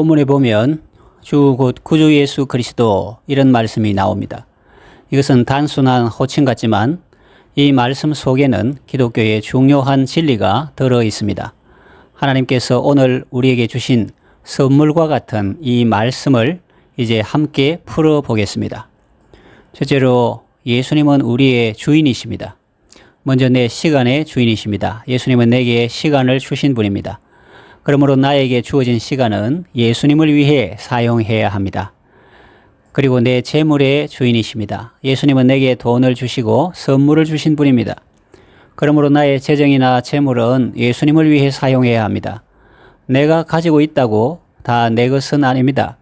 본문에 보면 주 곧 구주 예수 그리스도 이런 말씀이 나옵니다. 이것은 단순한 호칭 같지만 이 말씀 속에는 기독교의 중요한 진리가 들어 있습니다. 하나님께서 오늘 우리에게 주신 선물과 같은 이 말씀을 이제 함께 풀어보겠습니다. 첫째로 예수님은 우리의 주인이십니다. 먼저 내 시간의 주인이십니다. 예수님은 내게 시간을 주신 분입니다. 그러므로 나에게 주어진 시간은 예수님을 위해 사용해야 합니다. 그리고 내 재물의 주인이십니다. 예수님은 내게 돈을 주시고 선물을 주신 분입니다. 그러므로 나의 재정이나 재물은 예수님을 위해 사용해야 합니다. 내가 가지고 있다고 다 내 것은 아닙니다.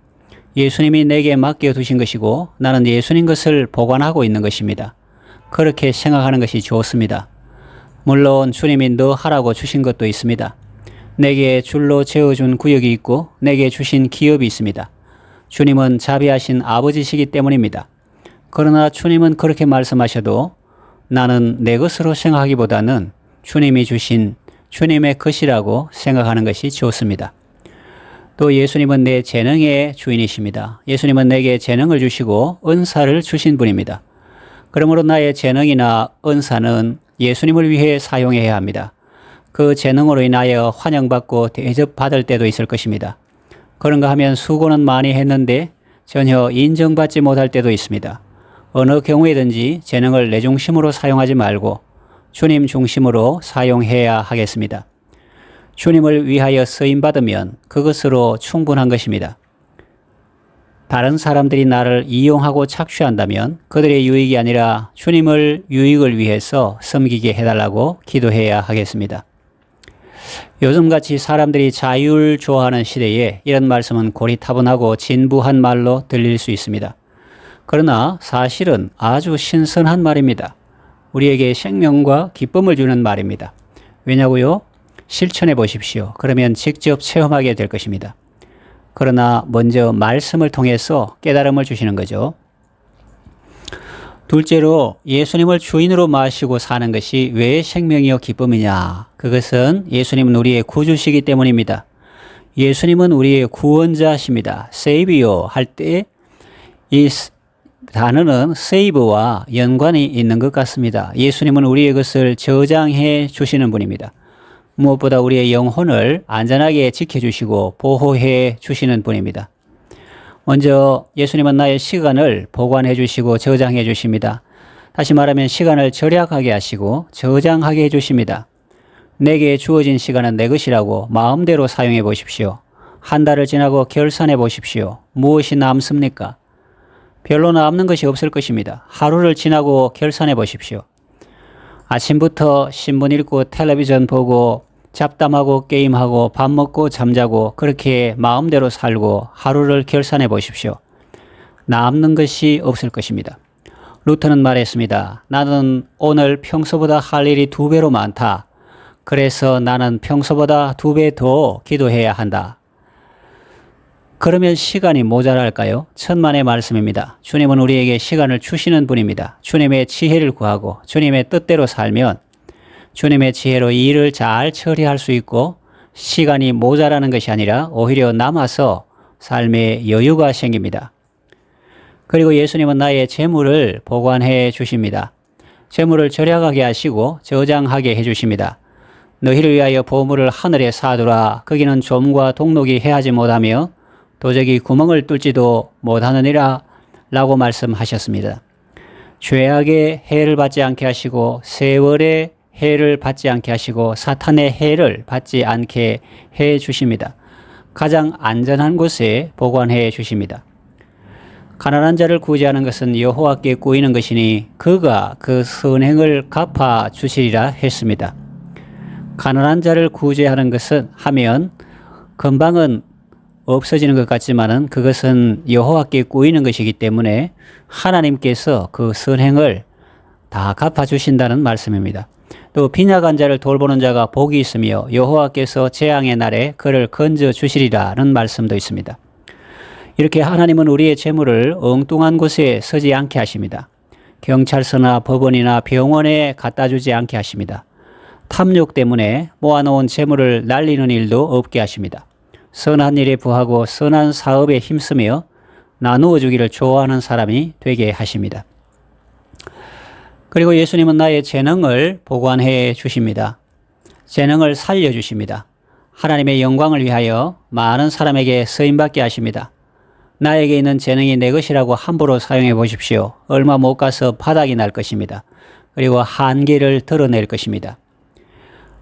예수님이 내게 맡겨두신 것이고 나는 예수님 것을 보관하고 있는 것입니다. 그렇게 생각하는 것이 좋습니다. 물론 주님이 너 하라고 주신 것도 있습니다. 내게 줄로 재어준 구역이 있고 내게 주신 기업이 있습니다. 주님은 자비하신 아버지시기 때문입니다. 그러나 주님은 그렇게 말씀하셔도 나는 내 것으로 생각하기보다는 주님이 주신 주님의 것이라고 생각하는 것이 좋습니다. 또 예수님은 내 재능의 주인이십니다. 예수님은 내게 재능을 주시고 은사를 주신 분입니다. 그러므로 나의 재능이나 은사는 예수님을 위해 사용해야 합니다. 그 재능으로 인하여 환영받고 대접받을 때도 있을 것입니다. 그런가 하면 수고는 많이 했는데 전혀 인정받지 못할 때도 있습니다. 어느 경우에든지 재능을 내 중심으로 사용하지 말고 주님 중심으로 사용해야 하겠습니다. 주님을 위하여 쓰임받으면 그것으로 충분한 것입니다. 다른 사람들이 나를 이용하고 착취한다면 그들의 유익이 아니라 주님을 유익을 위해서 섬기게 해달라고 기도해야 하겠습니다. 요즘같이 사람들이 자유를 좋아하는 시대에 이런 말씀은 고리타분하고 진부한 말로 들릴 수 있습니다. 그러나 사실은 아주 신선한 말입니다. 우리에게 생명과 기쁨을 주는 말입니다. 왜냐고요? 실천해 보십시오. 그러면 직접 체험하게 될 것입니다. 그러나 먼저 말씀을 통해서 깨달음을 주시는 거죠. 둘째로 예수님을 주인으로 마시고 사는 것이 왜 생명이요 기쁨이냐? 그것은 예수님은 우리의 구주시기 때문입니다. 예수님은 우리의 구원자십니다. 세이비어 할 때 이 단어는 세이브와 연관이 있는 것 같습니다. 예수님은 우리의 것을 저장해 주시는 분입니다. 무엇보다 우리의 영혼을 안전하게 지켜주시고 보호해 주시는 분입니다. 먼저 예수님은 나의 시간을 보관해 주시고 저장해 주십니다. 다시 말하면 시간을 절약하게 하시고 저장하게 해 주십니다. 내게 주어진 시간은 내 것이라고 마음대로 사용해 보십시오. 한 달을 지나고 결산해 보십시오. 무엇이 남습니까? 별로 남는 것이 없을 것입니다. 하루를 지나고 결산해 보십시오. 아침부터 신문 읽고 텔레비전 보고 잡담하고 게임하고 밥 먹고 잠자고 그렇게 마음대로 살고 하루를 결산해 보십시오. 남는 것이 없을 것입니다. 루터는 말했습니다. 나는 오늘 평소보다 할 일이 2배로 많다. 그래서 나는 평소보다 2배 더 기도해야 한다. 그러면 시간이 모자랄까요? 천만의 말씀입니다. 주님은 우리에게 시간을 주시는 분입니다. 주님의 지혜를 구하고 주님의 뜻대로 살면 주님의 지혜로 일을 잘 처리할 수 있고 시간이 모자라는 것이 아니라 오히려 남아서 삶에 여유가 생깁니다. 그리고 예수님은 나의 재물을 보관해 주십니다. 재물을 절약하게 하시고 저장하게 해 주십니다. 너희를 위하여 보물을 하늘에 쌓아두라. 거기는 좀과 동록이 해하지 못하며 도적이 구멍을 뚫지도 못하느니라 라고 말씀하셨습니다. 죄악의 해를 받지 않게 하시고 세월의 해를 받지 않게 하시고 사탄의 해를 받지 않게 해 주십니다. 가장 안전한 곳에 보관해 주십니다. 가난한 자를 구제하는 것은 여호와께 구이는 것이니 그가 그 선행을 갚아 주시리라 했습니다. 가난한 자를 구제하는 것은 하면 금방은 없어지는 것 같지만은 그것은 여호와께 구이는 것이기 때문에 하나님께서 그 선행을 다 갚아주신다는 말씀입니다. 또 빈약한 자를 돌보는 자가 복이 있으며 여호와께서 재앙의 날에 그를 건져 주시리라는 말씀도 있습니다. 이렇게 하나님은 우리의 재물을 엉뚱한 곳에 서지 않게 하십니다. 경찰서나 법원이나 병원에 갖다 주지 않게 하십니다. 탐욕 때문에 모아놓은 재물을 날리는 일도 없게 하십니다. 선한 일에 부하고 선한 사업에 힘쓰며 나누어 주기를 좋아하는 사람이 되게 하십니다. 그리고 예수님은 나의 재능을 보관해 주십니다. 재능을 살려주십니다. 하나님의 영광을 위하여 많은 사람에게 쓰임받게 하십니다. 나에게 있는 재능이 내 것이라고 함부로 사용해 보십시오. 얼마 못 가서 바닥이 날 것입니다. 그리고 한계를 드러낼 것입니다.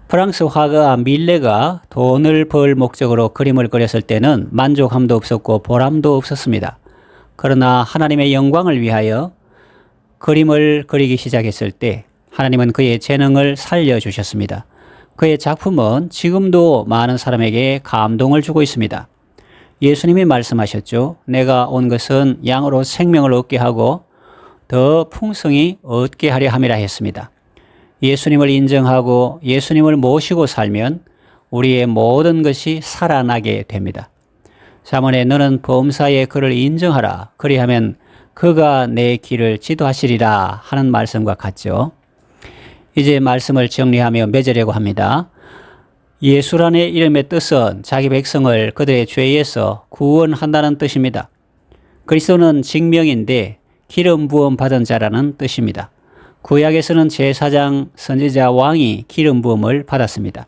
프랑스 화가 밀레가 돈을 벌 목적으로 그림을 그렸을 때는 만족함도 없었고 보람도 없었습니다. 그러나 하나님의 영광을 위하여 그림을 그리기 시작했을 때 하나님은 그의 재능을 살려주셨습니다. 그의 작품은 지금도 많은 사람에게 감동을 주고 있습니다. 예수님이 말씀하셨죠. 내가 온 것은 양으로 생명을 얻게 하고 더 풍성히 얻게 하려 함이라 했습니다. 예수님을 인정하고 예수님을 모시고 살면 우리의 모든 것이 살아나게 됩니다. 잠언에 너는 범사에 그를 인정하라. 그리하면 그가 내 길을 지도하시리라 하는 말씀과 같죠. 이제 말씀을 정리하며 맺으려고 합니다. 예수라는 이름의 뜻은 자기 백성을 그들의 죄에서 구원한다는 뜻입니다. 그리스도는 직명인데 기름 부음 받은 자라는 뜻입니다. 구약에서는 제사장, 선지자, 왕이 기름 부음을 받았습니다.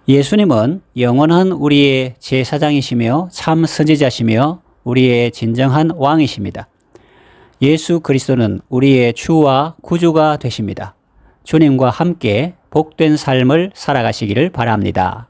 예수님은 영원한 우리의 제사장이시며 참 선지자시며 우리의 진정한 왕이십니다. 예수 그리스도는 우리의 주와 구주가 되십니다. 주님과 함께 복된 삶을 살아가시기를 바랍니다.